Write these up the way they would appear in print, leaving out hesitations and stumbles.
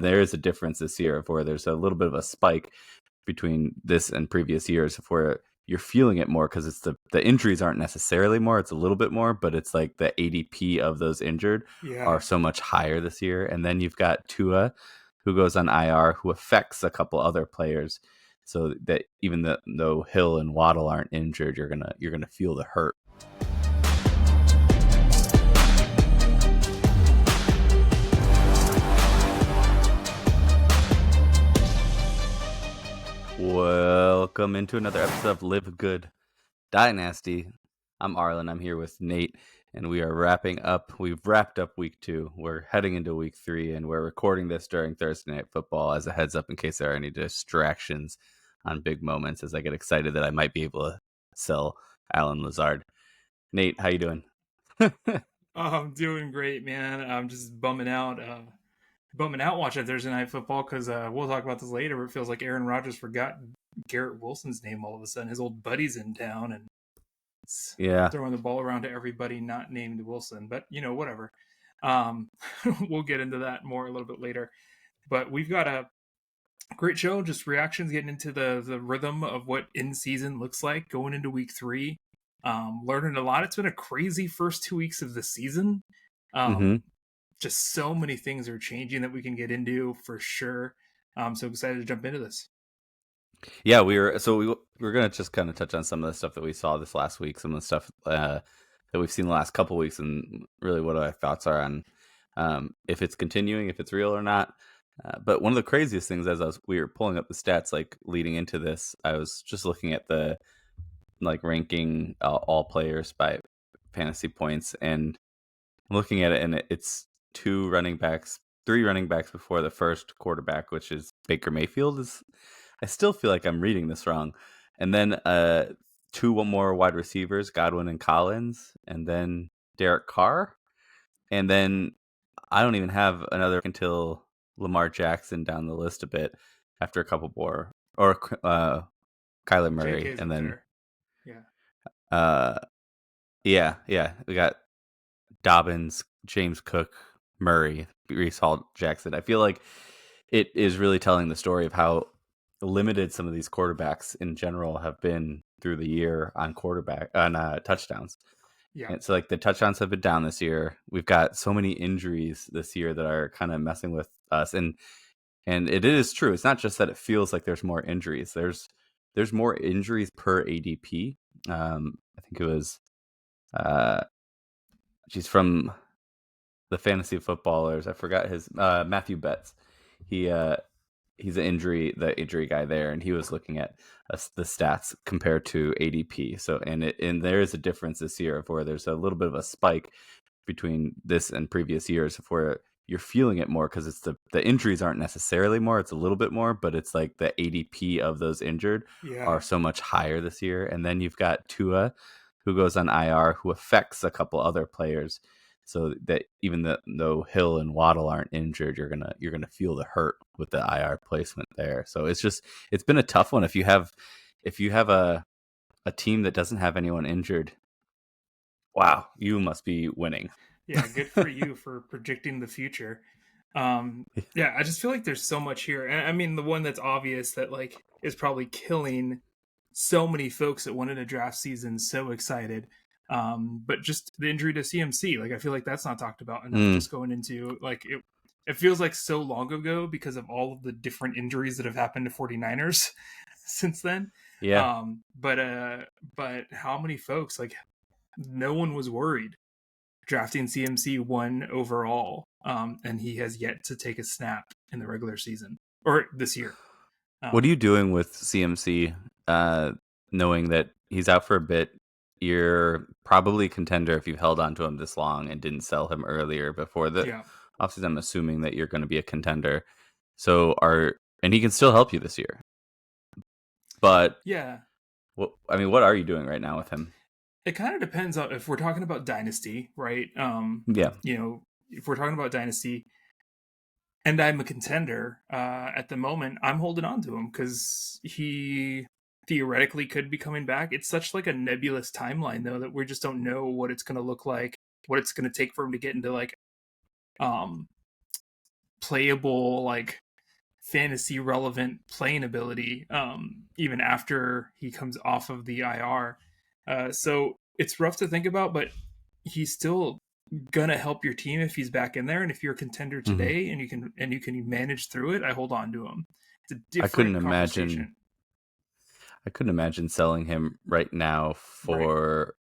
and there is a difference this year of where there's a little bit of a spike between this and previous years of where you're feeling it more because it's the injuries aren't necessarily more, it's a little bit more, but it's like the ADP of those injured are so much higher this year. And then you've got Tua, who goes on IR, who affects a couple other players, so that even though Hill and Waddle aren't injured, you're gonna feel the hurt. Welcome into another episode of Live Good DyNasty. I'm Arlen. I'm here with Nate, and we are wrapping up. We've wrapped up week 2. We're heading into week 3, and we're recording this during Thursday Night Football as a heads up in case there are any distractions on big moments as I get excited that I might be able to sell Allen Lazard. Nate, how you doing? I'm doing great, man. I'm just bumming out watching Thursday Night Football because we'll talk about this later, but it feels like Aaron Rodgers forgot Garrett Wilson's name all of a sudden. His old buddy's in town and it's throwing the ball around to everybody not named Wilson, but whatever. We'll get into that more a little bit later, but we've got a great show, just reactions, getting into the rhythm of what in season looks like going into week 3. Learning a lot. It's been a crazy first 2 weeks of the season. Just so many things are changing that we can get into for sure. I'm so excited to jump into this. Yeah, we're going to just kind of touch on some of the stuff that we saw this last week, some of the stuff that we've seen the last couple weeks, and really what our thoughts are on if it's continuing, if it's real or not. But one of the craziest things, as we were pulling up the stats, like leading into this, I was just looking at the ranking all players by fantasy points, and looking at it, and it's 3 running backs before the first quarterback, which is Baker Mayfield. I still feel like I'm reading this wrong. And then 2 more wide receivers, Godwin and Collins, and then Derek Carr. And then I don't even have another until Lamar Jackson down the list a bit after a couple more, or Kyler Murray. JK's and then there. Yeah. We got Dobbins, James Cook, Murray, Breece Hall, Jackson. I feel like it is really telling the story of how limited some of these quarterbacks in general have been through the year on touchdowns. Yeah. And so the touchdowns have been down this year. We've got so many injuries this year that are kind of messing with us. And it is true. It's not just that it feels like there's more injuries. There's more injuries per ADP. I think it was she's from the fantasy footballers. I forgot his Matthew Betts. He's the injury guy there, and he was looking at the stats compared to ADP. So and there is a difference this year of where there's a little bit of a spike between this and previous years of where you're feeling it more because it's the injuries aren't necessarily more, it's a little bit more, but it's like the ADP of those injured are so much higher this year. And then you've got Tua, who goes on IR, who affects a couple other players, so that even though Hill and Waddle aren't injured, you're gonna feel the hurt with the IR placement there. So it's been a tough one. If you have a team that doesn't have anyone injured, wow, you must be winning. Yeah, good for you for predicting the future. Yeah, I just feel like there's so much here. And I mean, the one that's obvious that is probably killing so many folks that went into draft season so excited. But just the injury to CMC, I feel like that's not talked about enough. Just going into it feels like so long ago because of all of the different injuries that have happened to 49ers since then. Yeah. But how many folks, no one was worried drafting CMC 1 overall. And he has yet to take a snap in the regular season or this year. What are you doing with CMC? Knowing that he's out for a bit, you're probably a contender if you've held on to him this long and didn't sell him earlier before the offseason. I'm assuming that you're going to be a contender. And he can still help you this year. But what are you doing right now with him? It kind of depends on if we're talking about Dynasty, right? If we're talking about Dynasty and I'm a contender, at the moment, I'm holding on to him because he theoretically could be coming back. It's such a nebulous timeline, though, that we just don't know what it's going to look like, what it's going to take for him to get into playable, like fantasy relevant playing ability, even after he comes off of the IR. So it's rough to think about, but he's still gonna help your team if he's back in there. And if you're a contender Mhm. today and you can manage through it, I hold on to him. It's a I couldn't different imagine. conversation. I couldn't imagine selling him right now Right. for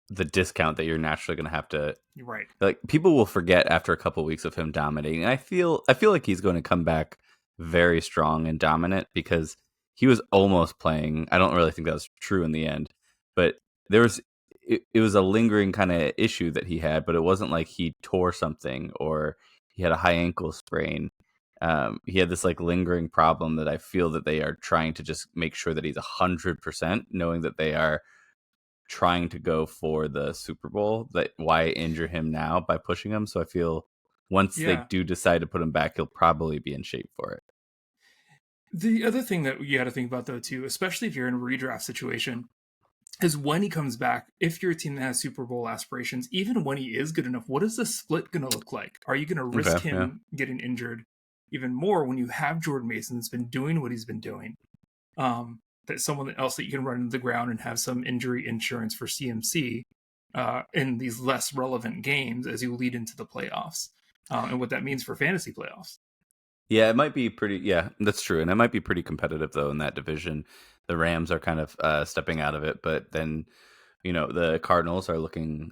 the discount that you're naturally going to have to. You're right. Like, people will forget after a couple weeks of him dominating. And I feel like he's going to come back very strong and dominant, because he was almost playing. I don't really think that was true in the end, but there was it was a lingering kind of issue that he had, but it wasn't like he tore something or he had a high ankle sprain. He had this like lingering problem that I feel that they are trying to just make sure that he's 100%, knowing that they are trying to go for the Super Bowl. That why injure him now by pushing him? So I feel once they Yeah. do decide to put him back, he'll probably be in shape for it. The other thing that you got to think about though too, especially if you're in a redraft situation, is when he comes back, if you're a team that has Super Bowl aspirations, even when he is good enough, what is the split going to look like? Are you going to risk Okay, yeah, him getting injured even more when you have Jordan Mason that's been doing what he's been doing? That someone else that you can run into the ground and have some injury insurance for CMC in these less relevant games as you lead into the playoffs, and what that means for fantasy playoffs. yeah. It might be pretty. Yeah, that's true, and it might be pretty competitive though in that division. The Rams are kind of stepping out of it, but then the Cardinals are looking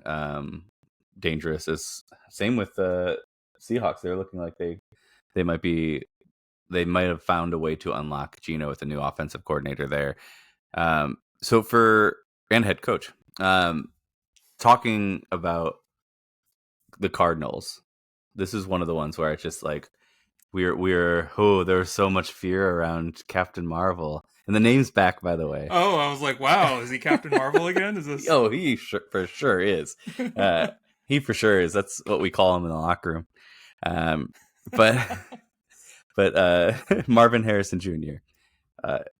dangerous. As same with the Seahawks, they're looking like they might be they might have found a way to unlock Geno with the new offensive coordinator there. So for and head coach, talking about the Cardinals, this is one of the ones where it's just like there's so much fear around Captain Marvel, and the name's back, by the way. Oh, I was like, wow, is he Captain Marvel again? Is this? Oh, for sure is. Uh, he for sure is. That's what we call him in the locker room. Um, but Marvin Harrison Jr.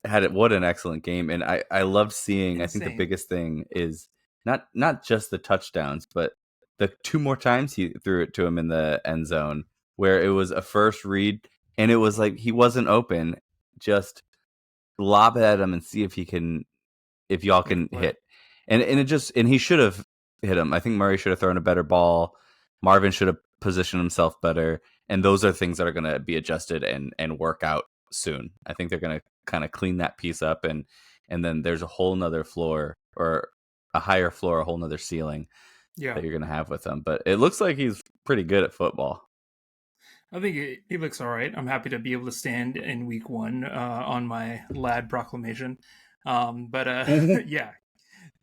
Had it. What an excellent game, and I loved seeing. I think the Insane. biggest thing is not just the touchdowns, but the two more times he threw it to him in the end zone, where it was a first read, and it was like he wasn't open. Just lob it at him and see if y'all Make a can play. hit. And he should have hit him. I think Murray should have thrown a better ball. Marvin should have positioned himself better. And those are things that are going to be adjusted and work out soon. I think they're going to kind of clean that piece up, and then there's a whole nother floor, or a higher floor, a whole nother ceiling Yeah, that you're going to have with him. But it looks like he's pretty good at football. I think he looks all right. I'm happy to be able to stand in week one on my lad proclamation. But yeah,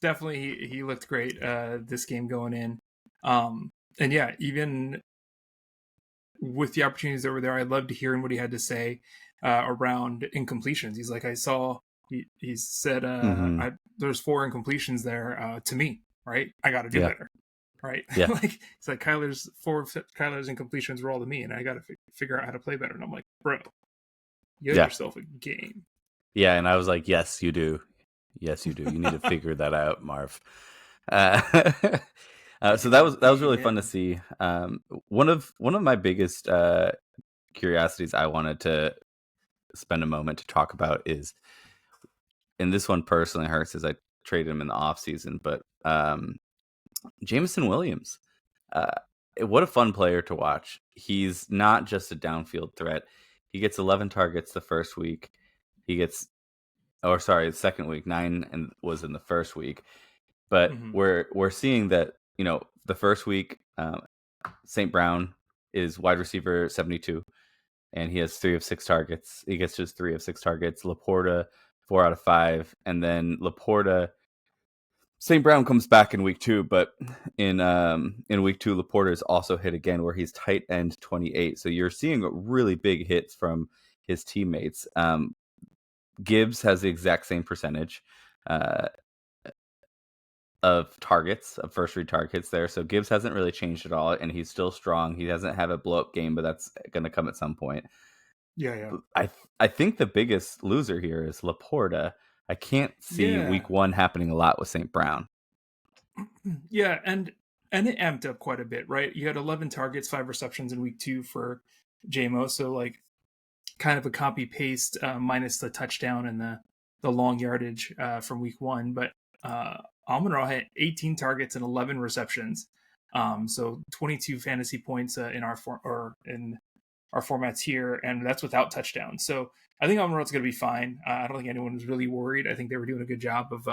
definitely he looked great this game going in. And yeah, even with the opportunities that were there, I loved hearing what he had to say around incompletions. He's like, I saw, he said, Mm-hmm. there's 4 incompletions there to me, right? I got to do Yeah. better, right? Yeah. Like, it's like Kyler's incompletions were all to me, and I got to figure out how to play better. And I'm like, bro, you have Yeah. yourself a game. Yeah. And I was like, yes, you do. Yes, you do. You need to figure that out, Marv. Uh, so that was really fun to Amen. see. One of my biggest curiosities I wanted to spend a moment to talk about is, and this one personally hurts, as I traded him in the off season, but Jameson Williams. Uh, what a fun player to watch. He's not just a downfield threat. He gets 11 targets the first week. He gets, or sorry, the second week, 9 and was in the first week. But Mm-hmm. we're seeing that the first week, St. Brown is wide receiver 72, and he has 3 of 6 targets. He gets just 3 of 6 targets. Laporta 4 out of 5, and then St. Brown comes back in week 2, but in week 2, Laporta is also hit again, where he's tight end 28. So you're seeing really big hits from his teammates. Gibbs has the exact same percentage uh, of targets, of first read targets there. So Gibbs hasn't really changed at all, and he's still strong. He doesn't have a blow up game, but that's going to come at some point. Yeah, yeah, I think the biggest loser here is Laporta. I can't see yeah, week 1 happening a lot with St. Brown. yeah, and it amped up quite a bit, right? You had 11 targets, 5 receptions in week 2 for JMO. So like kind of a copy paste minus the touchdown and the long yardage from week one. But Amon-Ra had 18 targets and 11 receptions. So 22 fantasy points in our formats here, and that's without touchdowns. So I think Amon-Ra's going to be fine. I don't think anyone was really worried. I think they were doing a good job of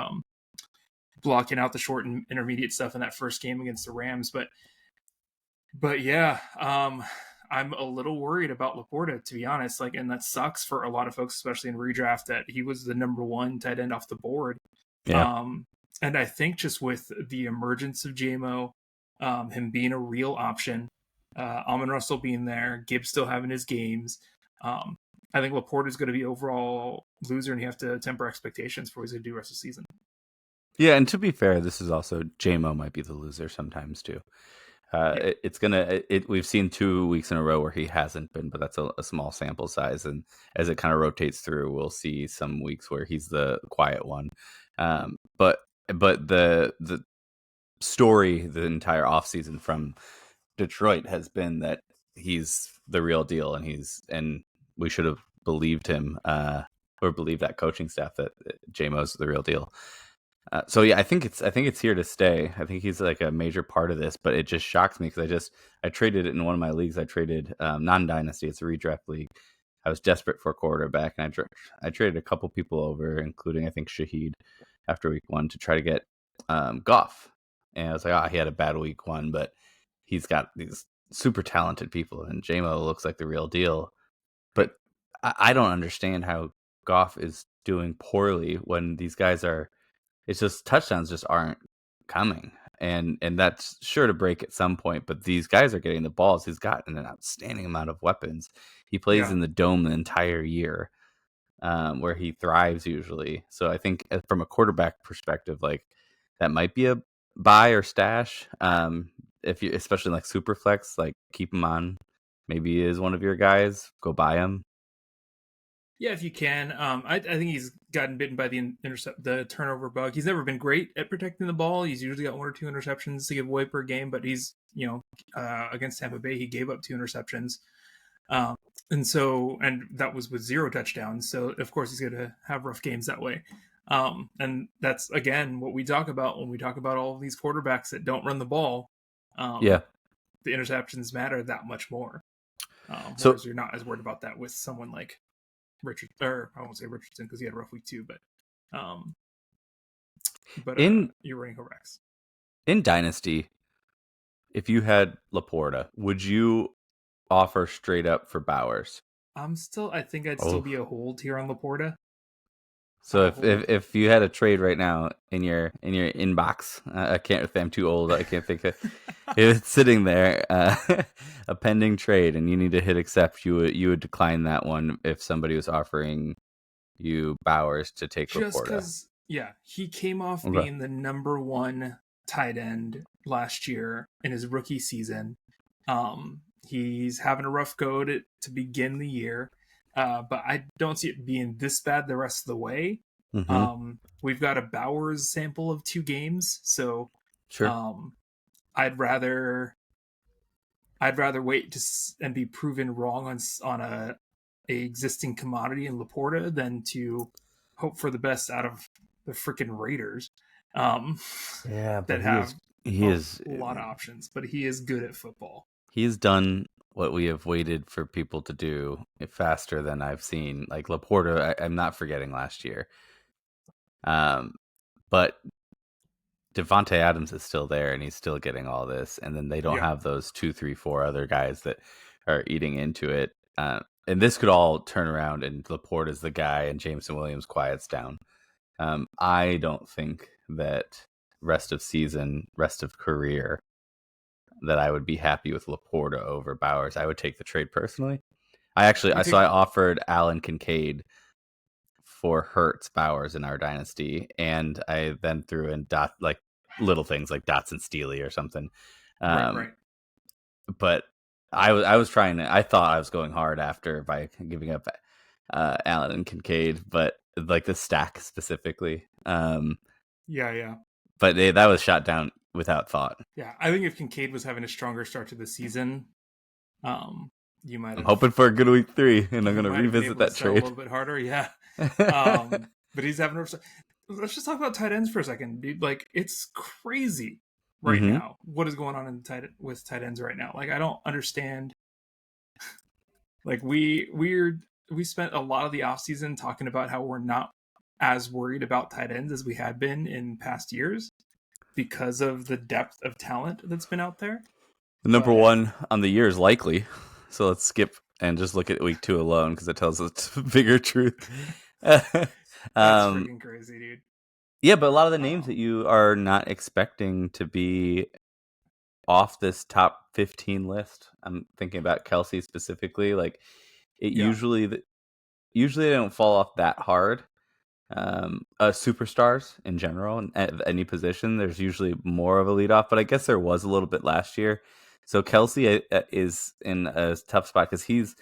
blocking out the short and intermediate stuff in that first game against the Rams. But yeah, I'm a little worried about Laporta, to be honest. Like, and that sucks for a lot of folks, especially in redraft, that he was the number one tight end off the board. Yeah. And I think just with the emergence of JMO, him being a real option, Amon-Ra still being there, Gibbs still having his games, I think Laporta is going to be overall loser, and you have to temper expectations for what he's going to do the rest of the season. Yeah, and to be fair, this is also JMO might be the loser sometimes too. We've seen 2 weeks in a row where he hasn't been, but that's a small sample size. And as it kind of rotates through, we'll see some weeks where he's the quiet one. But the story the entire offseason from Detroit has been that he's the real deal, and we should have believed him or believed that coaching staff that JMO's the real deal. So yeah, I think it's here to stay. I think he's like a major part of this, but it just shocks me because I traded it in one of my leagues. I traded non-dynasty. It's a redraft league. I was desperate for a quarterback, and I traded a couple people over, including I think Shaheed after week one to try to get Goff. And I was like, he had a bad week one, but he's got these super talented people, and JMO looks like the real deal. But I don't understand how Goff is doing poorly when these guys are. It's just touchdowns just aren't coming, and that's sure to break at some point. But these guys are getting the balls. He's got an outstanding amount of weapons. He plays in the dome the entire year, where he thrives usually. So I think from a quarterback perspective, like that might be a buy or stash. If you, especially like super flex, like keep him on. Maybe he is one of your guys. Go buy him. Yeah, if you can. I think he's gotten bitten by the turnover bug. He's never been great at protecting the ball. He's usually got 1 or 2 interceptions to give away per game, but he's, against Tampa Bay, he gave up 2 interceptions. And that was with 0 touchdowns. So of course he's going to have rough games that way. And that's again what we talk about when we talk about all of these quarterbacks that don't run the ball. The interceptions matter that much more. Whereas you're not as worried about that with someone like Richard, or I won't say Richardson because he had a rough week too, but you're running corrects. In Dynasty, if you had Laporta, would you offer straight up for Bowers? I think I'd still be a hold here on Laporta. So if you had a trade right now in your inbox, I can't. I'm too old. I can't think of. If it's sitting there, a pending trade, and you need to hit accept, you would decline that one if somebody was offering you Bowers to take Laporta. Just because, he came off being the number 1 tight end last year in his rookie season. He's having a rough go to begin the year. But I don't see it being this bad the rest of the way. Mm-hmm. We've got a Bowers sample of 2 games, so sure. I'd rather wait and be proven wrong on a existing commodity in Laporta than to hope for the best out of the freaking Raiders. That have a lot of options, but he is good at football. He's done what we have waited for people to do faster than I've seen. Like Laporta, I'm not forgetting last year. But Devontae Adams is still there, and he's still getting all this. And then they don't have those 2, 3, 4 other guys that are eating into it. And this could all turn around, and Laporta is the guy, and Jameson Williams quiets down. I don't think that rest of season, rest of career, that I would be happy with Laporta over Bowers. I would take the trade personally. I offered Alan Kincaid for Hurts Bowers in our dynasty, and I then threw in little things like Dotson Steely or something. Right. But I was trying to. I thought I was going hard after by giving up Allen and Kincaid, but like the stack specifically. Yeah. But that was shot down without thought. Yeah, I think if Kincaid was having a stronger start to the season, you might I'm have hoping for a good week 3, and I'm you going to might have been revisit able to that sell a trade. little bit harder. Yeah. But he's having a. Let's just talk about tight ends for a second, dude. Like, it's crazy right Mm-hmm. now. What is going on with tight ends right now? Like, I don't understand. Like, we spent a lot of the offseason talking about how we're not as worried about tight ends as we had been in past years because of the depth of talent that's been out there. The number But one on the year is likely. So let's skip and just look at week 2 alone because it tells us bigger truth. that's um, freaking crazy, dude. yeah, but a lot of the names that you are not expecting to be off this top 15 list. I'm thinking about Kelsey specifically. Like it Yeah. usually they don't fall off that hard. Superstars in general, at any position, there's usually more of a leadoff, but I guess there was a little bit last year. So Kelsey is in a tough spot because he's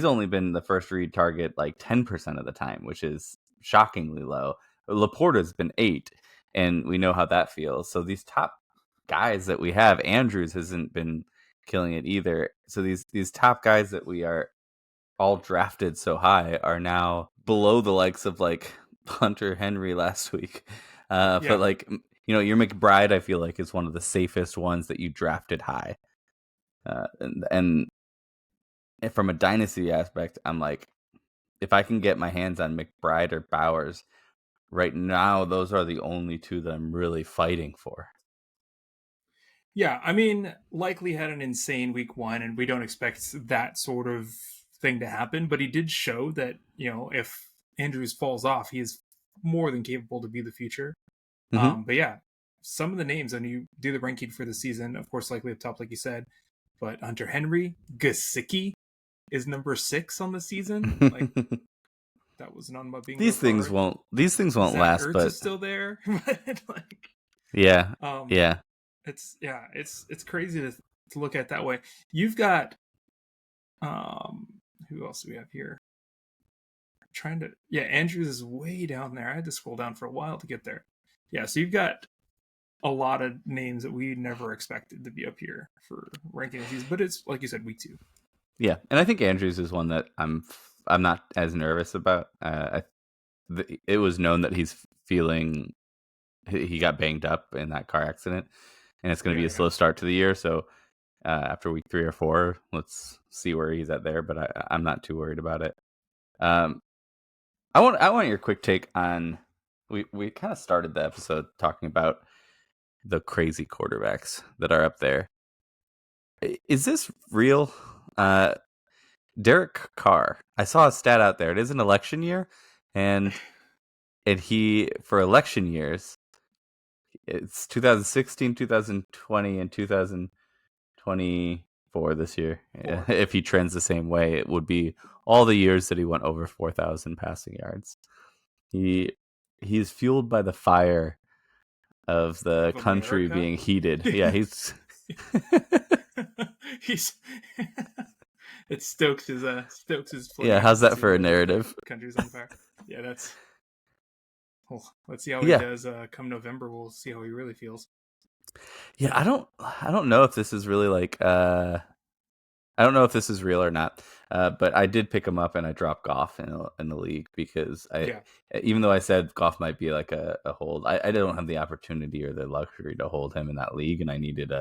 only been the first read target like 10% of the time, which is shockingly low. Laporta's been 8, and we know how that feels. So these top guys that we have, Andrews hasn't been killing it either. So these top guys that we are all drafted so high are now below the likes of like Hunter Henry last week. But Yeah. like, your McBride, I feel like is one of the safest ones that you drafted high. And from a dynasty aspect, I'm like, if I can get my hands on McBride or Bowers right now, those are the only 2 that I'm really fighting for. Yeah, I mean, likely had an insane week 1, and we don't expect that sort of thing to happen. But he did show that, if Andrews falls off, he is more than capable to be the future. Mm-hmm. But yeah, some of the names, and you do the ranking for the season, of course, likely up top, like you said. But Hunter Henry, Gesicki is number 6 on the season. Like, that was not my bingo These things card. won't Zach last, Ertz but is still there. But, like, yeah, um, yeah. it's crazy to look at that way. You've got who else do we have here? Andrews is way down there. I had to scroll down for a while to get there. Yeah, so you've got a lot of names that we never expected to be up here for ranking the season, but it's like you said, week 2. Yeah, and I think Andrews is one that I'm not as nervous about. It was known that he got banged up in that car accident, and it's going to be a slow start to the year. So after week 3 or 4, let's see where he's at there. But I'm not too worried about it. I want your quick take on. We kind of started the episode talking about the crazy quarterbacks that are up there. Is this real? Derek Carr. I saw a stat out there. It is an election year, and he, for election years, it's 2016, 2020, and 2024 this year. If he trends the same way, it would be all the years that he went over 4,000 passing yards. He's fueled by the fire of the Of country America. being heated. Yeah, he's He's it stokes his yeah. flame How's to that see for a the narrative? country's on fire. Yeah, that's. Well, let's see how he Yeah, does come November. We'll see how he really feels. yeah. I don't know if this is really like I don't know if this is real or not, but I did pick him up and I dropped Goff in the league because Yeah. even though I said Goff might be like a hold, I don't have the opportunity or the luxury to hold him in that league, and I needed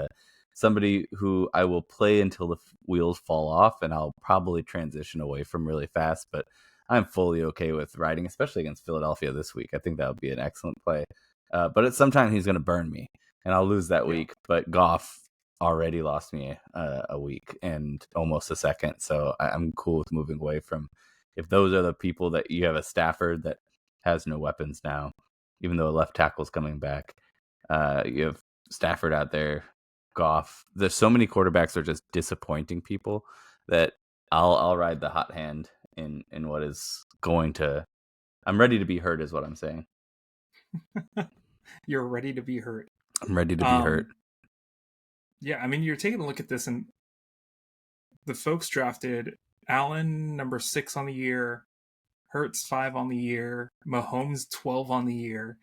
somebody who I will play until the wheels fall off, and I'll probably transition away from really fast. But I'm fully okay with riding, especially against Philadelphia this week. I think that would be an excellent play. But at some time he's going to burn me, and I'll lose that week. But Goff already lost me a week and almost a second, so I'm cool with moving away from. If those are the people that you have, a Stafford that has no weapons now, even though a left tackle's coming back, you have Stafford out there, Goff. There's so many quarterbacks that are just disappointing people that I'll ride the hot hand in what is going to. I'm ready to be hurt, is what I'm saying. You're ready to be hurt. I'm ready to be hurt. Yeah, I mean, you're taking a look at this, and the folks drafted Allen number 6 on the year, Hurts 5 on the year, Mahomes 12 on the year.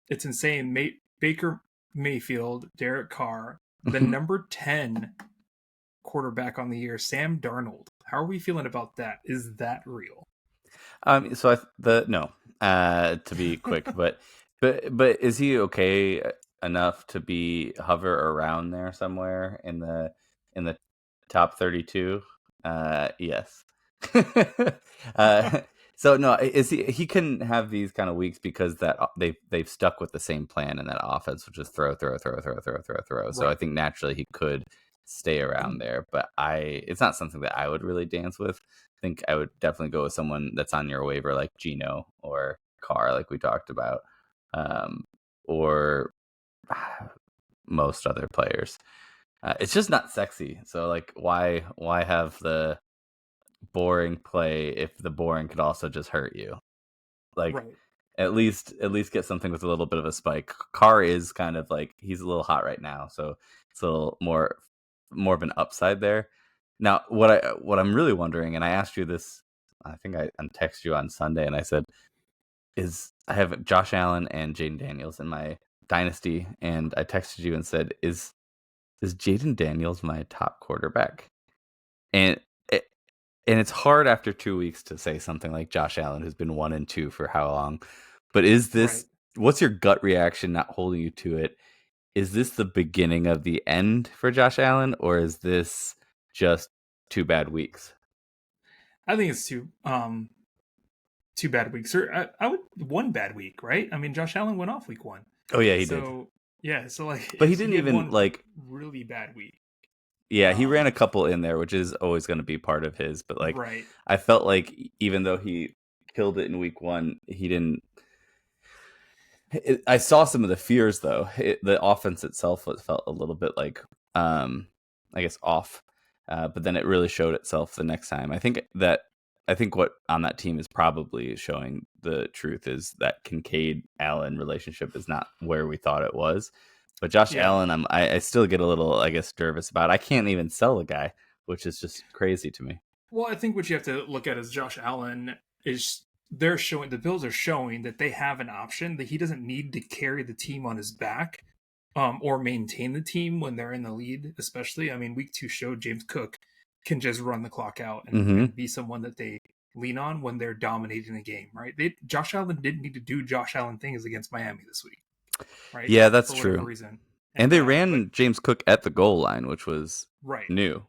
It's insane. Baker Mayfield, Derek Carr, the number 10 quarterback on the year, Sam Darnold. How are we feeling about that? Is that real? So no, to be quick, but is he okay enough to be hover around there somewhere in the top 32? Yes. uh, so no, is he can have these kind of weeks because that they've stuck with the same plan in that offense, which is throw, throw, throw, throw, throw, throw, throw. So I Right. think naturally he could stay around there, but it's not something that I would really dance with. I think I would definitely go with someone that's on your waiver, like Gino or Carr, like we talked about, or most other players. It's just not sexy. So like, why have the boring play if the boring could also just hurt you? Like, Right. at least get something with a little bit of a spike. Carr is kind of like, he's a little hot right now, so it's a little more of an upside there. Now, what I'm really wondering, and I asked you this, I think I texted you on Sunday, and I said, I have Josh Allen and Jaden Daniels in my dynasty, and I texted you and said, is Jaden Daniels my top quarterback? And and it's hard after 2 weeks to say something like Josh Allen, who's been 1-2 for how long. But Right. what's your gut reaction not holding you to it? Is this the beginning of the end for Josh Allen, or is this just 2 bad weeks? I think it's two bad weeks. Or I would one bad week, right? I mean, Josh Allen went off week 1. Oh yeah, he did. So yeah, so like But he he didn't had even one like, really bad week. yeah, he ran a Um, couple in there, which is always going to be part of his, but like, right. I felt like even though he killed it in week 1, he didn't. I saw some of the fears though. The offense itself felt a little bit like, I guess, off, but then it really showed itself the next time. I think what on that team is probably showing the truth is that Kincaid Allen relationship is not where we thought it was. But Josh Yeah. Allen, I still get a little, I guess, nervous about. I can't even sell the guy, which is just crazy to me. Well, I think what you have to look at is Josh Allen is they're showing the Bills are showing that they have an option that he doesn't need to carry the team on his back, or maintain the team when they're in the lead. Especially, I mean, week 2 showed James Cook can just run the clock out Mm-hmm. and be someone that they lean on when they're dominating a game. Right? Josh Allen didn't need to do Josh Allen things against Miami this week. Right? Yeah, that's For whatever true. reason. And And they but ran James Cook at the goal line, which was right. new.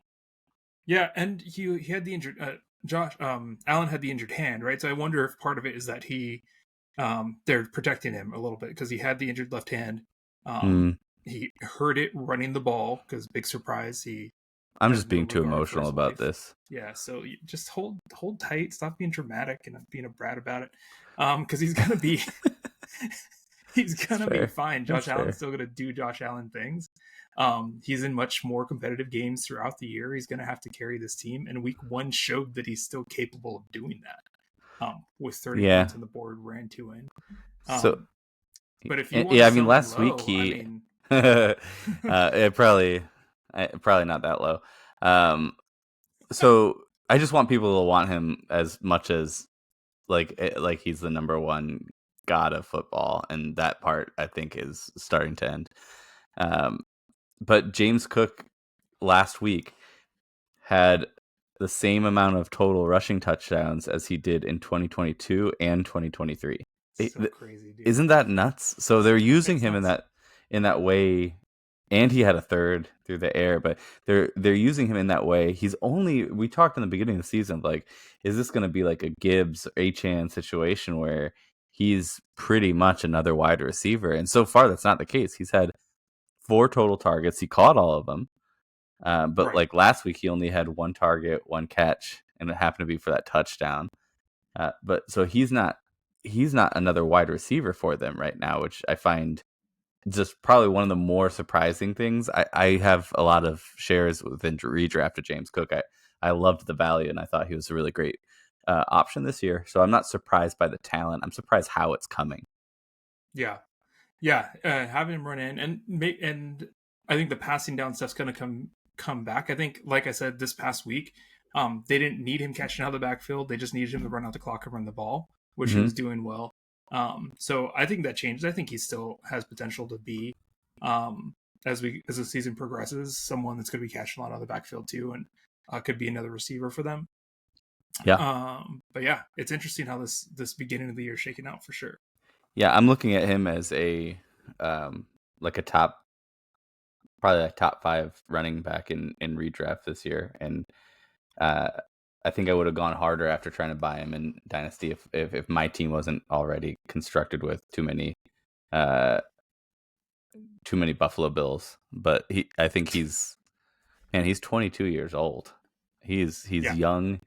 Yeah, and he had the injured Josh Allen had the injured hand, right? So I wonder if part of it is that they're protecting him a little bit because he had the injured left hand. Um, Mm. he hurt it running the ball because big surprise he I'm has just no being too regard for emotional his about life. this. Yeah, so you just hold tight, stop being dramatic and being a brat about it, because he's gonna be he's That's gonna be fair. fine. Josh That's Allen's fair. still gonna do Josh Allen things. He's in much more competitive games throughout the year. He's gonna have to carry this team, and Week 1 showed that he's still capable of doing that. With 30 Yeah. points on the board, ran 2 in. So Um, but if you want to yeah, I mean, sell him last week low, I he, mean, it probably not that low. Um, so I just want people to want him as much as like he's the number one god of football, and that part I think is starting to end. Um, but James Cook last week had the same amount of total rushing touchdowns as he did in 2022 and 2023. so crazy, dude. Isn't that nuts? So they're using It's him nuts. in that way, and he had a third through the air, but they're using him in that way. We talked in the beginning of the season, like, is this going to be like a Gibbs Achane situation where he's pretty much another wide receiver? And so far that's not the case. He's had 4 total targets. He caught all of them. But Right. like last week, he only had 1 target, 1 catch, and it happened to be for that touchdown. But so he's not another wide receiver for them right now, which I find just probably one of the more surprising things. I have a lot of shares within redraft of James Cook. I loved the value, and I thought he was a really great option this year. So I'm not surprised by the talent. I'm surprised how it's coming. Yeah. Yeah. Having him run in and I think the passing down stuff's going to come back. I think, like I said, this past week, they didn't need him catching out of the backfield. They just needed him to run out the clock and run the ball, which he Mm-hmm. was doing well. So I think that changes. I think he still has potential to be, um, as the season progresses, someone that's going to be catching a lot out of the backfield too, and could be another receiver for them. Yeah. But yeah, it's interesting how this beginning of the year is shaking out for sure. Yeah, I'm looking at him as a like a probably a top 5 running back in redraft this year, and I think I would have gone harder after trying to buy him in Dynasty if my team wasn't already constructed with too many Buffalo Bills. But I think he's 22 years old. He's young.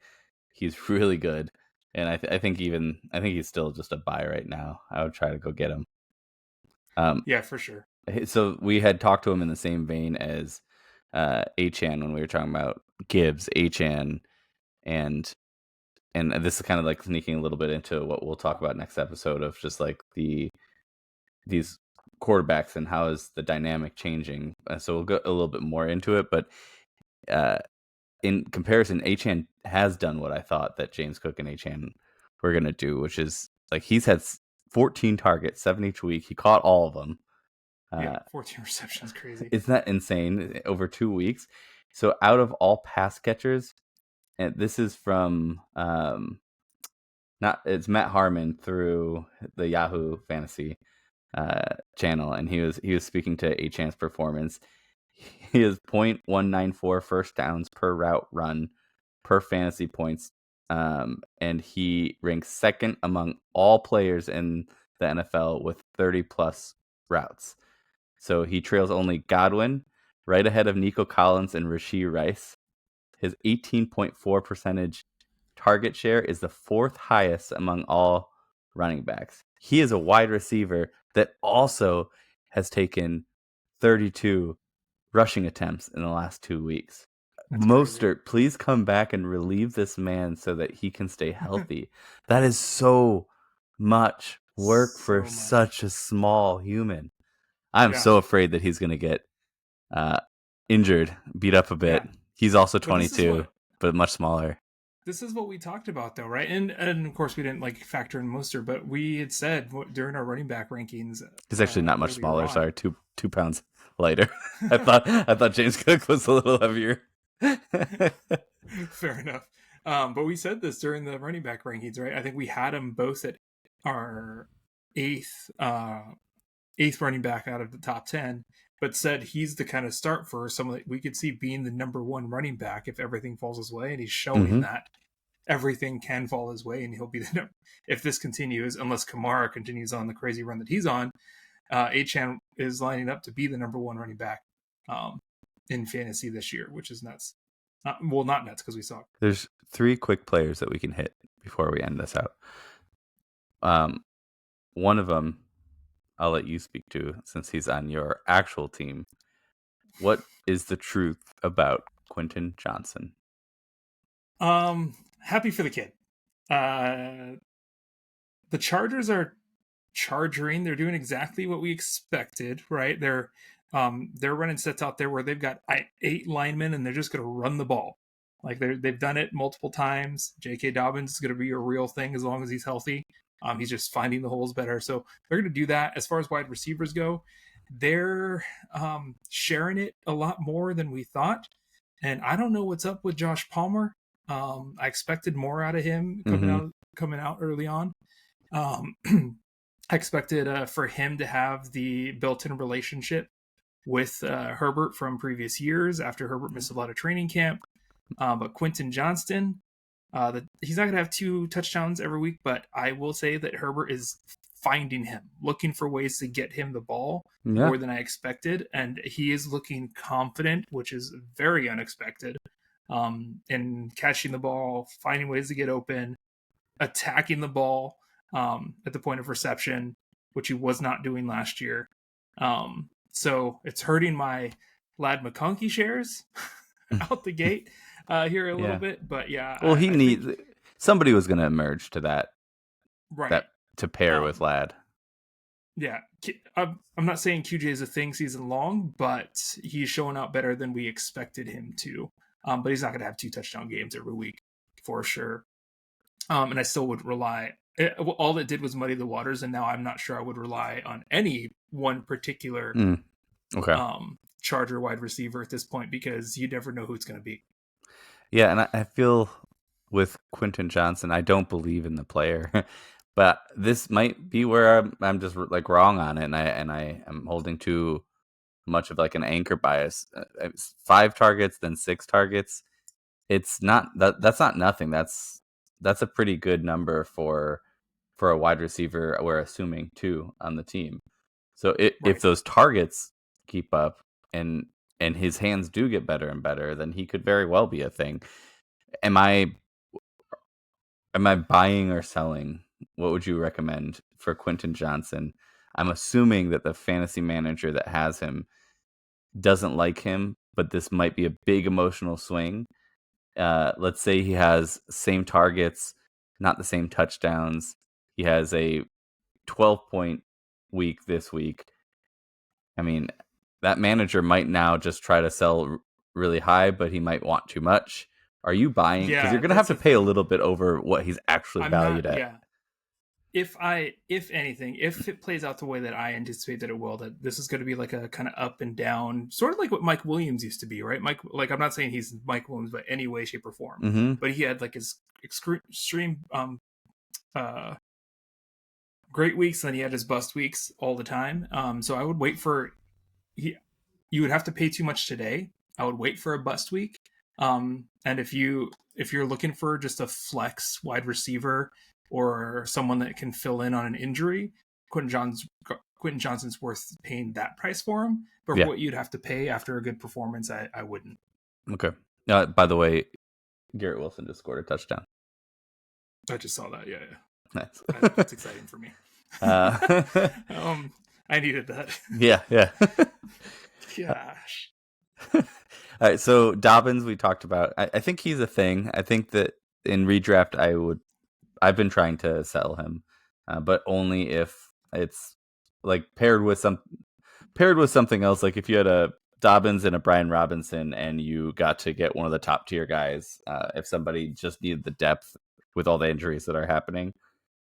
He's really good, and I think he's still just a buy right now. I would try to go get him. Yeah, for sure. So we had talked to him in the same vein as Achane when we were talking about Gibbs, Achane, and this is kind of like sneaking a little bit into what we'll talk about next episode of just like these quarterbacks and how is the dynamic changing. So we'll go a little bit more into it, but in comparison, Achane has done what I thought that James Cook and Achane were going to do, which is like he's had 14 targets, 7 each week. He caught all of them. 14 receptions, crazy. Isn't that insane? Over 2 weeks. So out of all pass catchers, and this is from it's Matt Harmon through the Yahoo Fantasy channel, and he was speaking to Achane's performance. He has 0.194 first downs per route run per fantasy points, and he ranks second among all players in the NFL with 30 plus routes. So he trails only Godwin, right ahead of Nico Collins and Rashee Rice. His 18.4% target share is the 4th highest among all running backs. He is a wide receiver that also has taken 32 rushing attempts in the last 2 weeks. That's Mostert, crazy. please come back and relieve this man so that he can stay healthy. That is so much work for such a small human. I'm so afraid that he's going to get injured, beat up a bit. Yeah. He's also 22, but much smaller. This is what we talked about, though, right? And of course, we didn't like factor in Mostert, but we had said during our running back rankings, he's actually not much smaller. Sorry, 2 pounds lighter. I thought James Cook was a little heavier. Fair enough. But we said this during the running back rankings, right? I think we had him both at our eighth running back out of the top 10, but said he's the kind of start for someone that we could see being the number 1 running back if everything falls his way, and he's showing that everything can fall his way, and he'll be the number. If this continues, unless Kamara continues on the crazy run that he's on, Achane is lining up to be the number 1 running back in fantasy this year, which is nuts. Not nuts because we saw. There's 3 quick players that we can hit before we end this out. One of them I'll let you speak to since he's on your actual team. What is the truth about Quinton Johnston? Happy for the kid. The Chargers are charging. They're doing exactly what we expected, right? They're running sets out there where they've got 8 linemen and they're just going to run the ball. Like they've done it multiple times. J.K. Dobbins is going to be a real thing as long as he's healthy. He's just finding the holes better. So they're going to do that. As far as wide receivers go, they're sharing it a lot more than we thought. And I don't know what's up with Josh Palmer. I expected more out of him coming out early on. I expected for him to have the built-in relationship with Herbert from previous years after Herbert missed a lot of training camp. But Quinton Johnston, he's not going to have 2 touchdowns every week, but I will say that Herbert is finding him, looking for ways to get him the ball more than I expected. And he is looking confident, which is very unexpected, in catching the ball, finding ways to get open, attacking the ball at the point of reception, which he was not doing last year. So it's hurting my Lad McConkey shares out the gate. Here a little bit, but yeah. Well, he needs somebody was going to emerge to that, right? That to pair with Lad. Yeah, I'm not saying QJ is a thing season long, but he's showing out better than we expected him to. But he's not going to have 2 touchdown games every week for sure. And I still would rely. All it did was muddy the waters, and now I'm not sure I would rely on any one particular Charger wide receiver at this point because you never know who it's going to be. Yeah, and I feel with Quinton Johnston, I don't believe in the player, but this might be where I'm just like wrong on it, and I am holding too much of like an anchor bias. 5 targets, then 6 targets. It's not that's not nothing. That's a pretty good number for a wide receiver. We're assuming too on the team. So if Right. those targets keep up and his hands do get better and better, then he could very well be a thing. Am I buying or selling? What would you recommend for Quinton Johnston? I'm assuming that the fantasy manager that has him doesn't like him, but this might be a big emotional swing. Let's say he has same targets, not the same touchdowns. He has a 12-point week this week. I mean, that manager might now just try to sell really high, but he might want too much. Are you buying? Because you're Yeah, going to have that's to the pay a thing. little bit over what he's actually I'm not. valued at. Yeah. If anything, if it plays out the way that I anticipate that it will, that this is going to be like a kind of up and down, sort of like what Mike Williams used to be, right? Mike, like I'm not saying he's Mike Williams by any way, shape, or form, Mm-hmm. but he had like his extreme uh great weeks, and then he had his bust weeks all the time. So I would wait for he. You would have to pay too much today. I would wait for a bust week. And if you're looking for just a flex wide receiver or someone that can fill in on an injury, Quinton Johnston's worth paying that price for him. But for Yeah. what you'd have to pay after a good performance, I wouldn't. Okay. By the way, Garrett Wilson just scored a touchdown. I just saw that. Yeah, Nice. that's exciting for me. Uh, I needed that. yeah. Gosh. All right. So Dobbins, we talked about. I think he's a thing. I think that in redraft, I've been trying to sell him, but only if it's like paired with something else. Like if you had a Dobbins and a Brian Robinson, and you got to get one of the top tier guys. If somebody just needed the depth with all the injuries that are happening,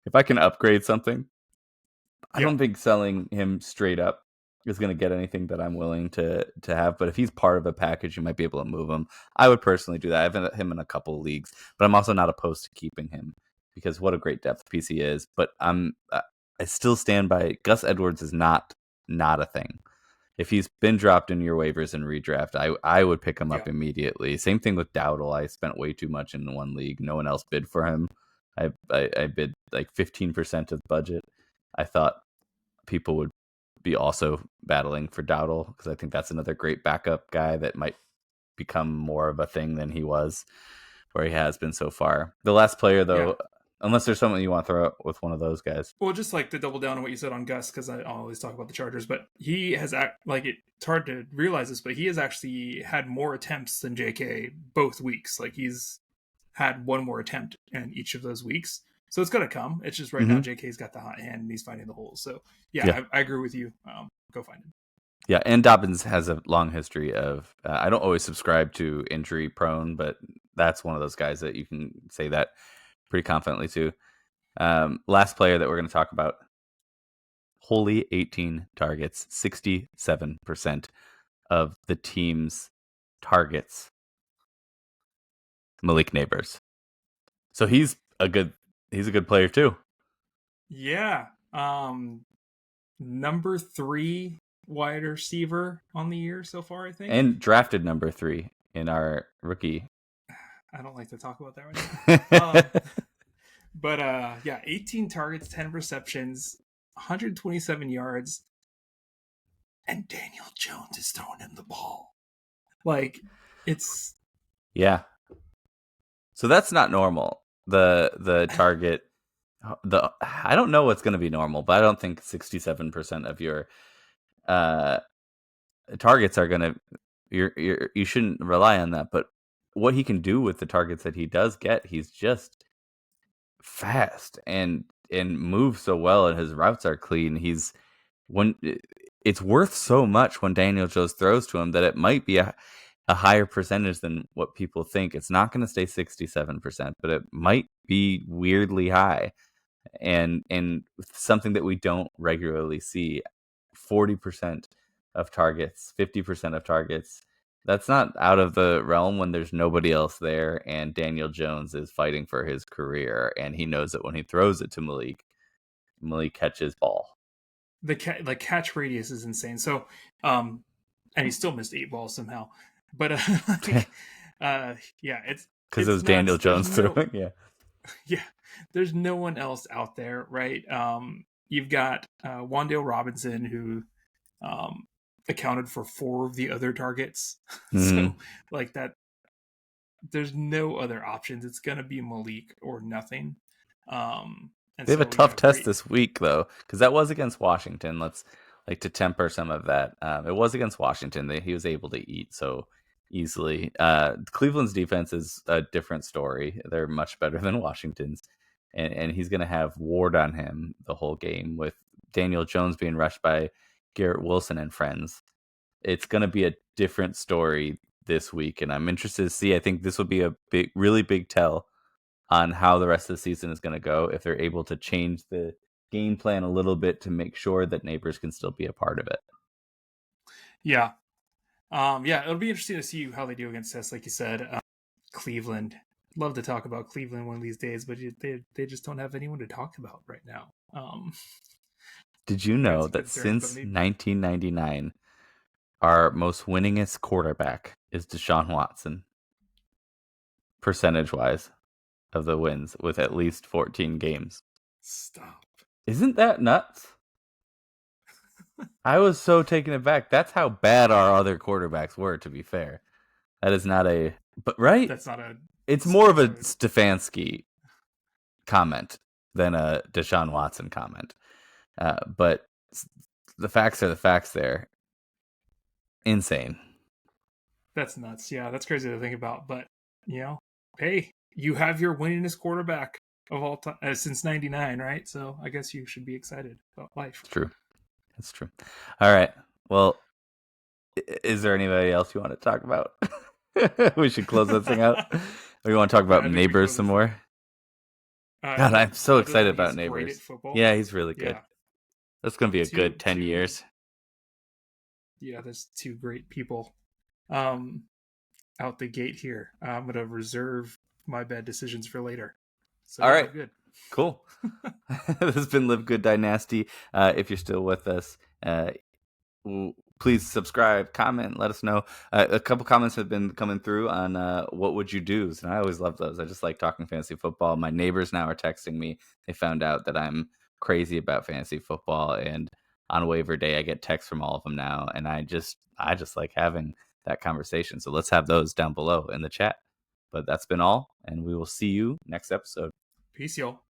if I can upgrade something, I Yeah. don't think selling him straight up is going to get anything that I'm willing to have. But if he's part of a package, you might be able to move him. I would personally do that. I've had him in a couple of leagues, but I'm also not opposed to keeping him because what a great depth piece he is. But I still stand by Gus Edwards is not a thing. If he's been dropped in your waivers and redraft, I would pick him up Yeah. immediately. Same thing with Dowdle. I spent way too much in one league. No one else bid for him. I bid like 15% of budget. I thought people would be also battling for Dowdle because I think that's another great backup guy that might become more of a thing than he was, where he has been so far. The last player, though, Yeah. unless there's something you want to throw out with one of those guys. Well, just like to double down on what you said on Gus, because I always talk about the Chargers, but he has it's hard to realize this, but he has actually had more attempts than JK both weeks. Like he's had one more attempt in each of those weeks, so it's gonna come. It's just right now JK's got the hot hand and he's finding the holes. So yeah. I agree with you. Go find him. Yeah, and Dobbins has a long history of. I don't always subscribe to injury prone, but that's one of those guys that you can say that pretty confidently too. Last player that we're going to talk about. Wholly 18 targets, 67% of the team's targets. Malik Nabers. So he's a good player too. Yeah. Number 3 wide receiver on the year so far, I think. And drafted number 3 in our rookie. I don't like to talk about that right now. But yeah, 18 targets, 10 receptions, 127 yards, and Daniel Jones is throwing him the ball. Like, it's... Yeah. So that's not normal. The target... I don't know what's going to be normal, but I don't think 67% of your targets are going to... You shouldn't rely on that, but what he can do with the targets that he does get, he's just fast and moves so well, and his routes are clean. It's worth so much when Daniel Jones throws to him that it might be a higher percentage than what people think. It's not going to stay 67%, but it might be weirdly high, and something that we don't regularly see. 40% of targets, 50% of targets. That's not out of the realm when there's nobody else there, and Daniel Jones is fighting for his career, and he knows that when he throws it to Malik, Malik catches ball. The catch radius is insane. So, and he still missed 8 balls somehow. But yeah, it's because it was nuts. Daniel Jones throwing. Yeah, there's no one else out there, right? You've got Wan'Dale Robinson, who accounted for 4 of the other targets. So like that, there's no other options. It's gonna be Malik or nothing. They have a tough test this week though, because that was against Washington. Let's to temper some of that. It was against Washington. He was able to eat so easily. Cleveland's defense is a different story. They're much better than Washington's, and he's going to have Ward on him the whole game with Daniel Jones being rushed by Garrett Wilson and friends. It's going to be a different story this week, and I'm interested to see. I think this will be a really big tell on how the rest of the season is going to go if they're able to change the game plan a little bit to make sure that Nabers can still be a part of it. Yeah. It'll be interesting to see how they do against us. Like you said, Cleveland. Love to talk about Cleveland one of these days, but they just don't have anyone to talk about right now. Did you know that since 1999, our most winningest quarterback is Deshaun Watson, percentage-wise, of the wins with at least 14 games? Stop. Isn't that nuts? I was so taken aback. That's how bad our other quarterbacks were, to be fair. That is not a... But, right? That's not a... It's more of a Stefanski comment than a Deshaun Watson comment. But the facts are the facts there. Insane. That's nuts. Yeah, that's crazy to think about. But, hey, you have your winningest quarterback of all time since '99, right? So I guess you should be excited about life. True. That's true. All right. Well, is there anybody else you want to talk about? We should close this thing out. Or you want to talk about Nabers some more? God, I'm so excited about Nabers. Yeah, he's really good. Yeah. That's going to be a good 10 years. Yeah, there's 2 great people out the gate here. I'm going to reserve my bad decisions for later. So all right. Good. Cool. This has been Live Good DyNasty. If you're still with us, please subscribe, comment, let us know. A couple comments have been coming through on what would you do, and I always love those. I just like talking fantasy football. My neighbors now are texting me. They found out that I'm crazy about fantasy football, and on waiver day I get texts from all of them now, and I just like having that conversation. So let's have those down below in the chat. But that's been all, and we will see you next episode. Peace, y'all.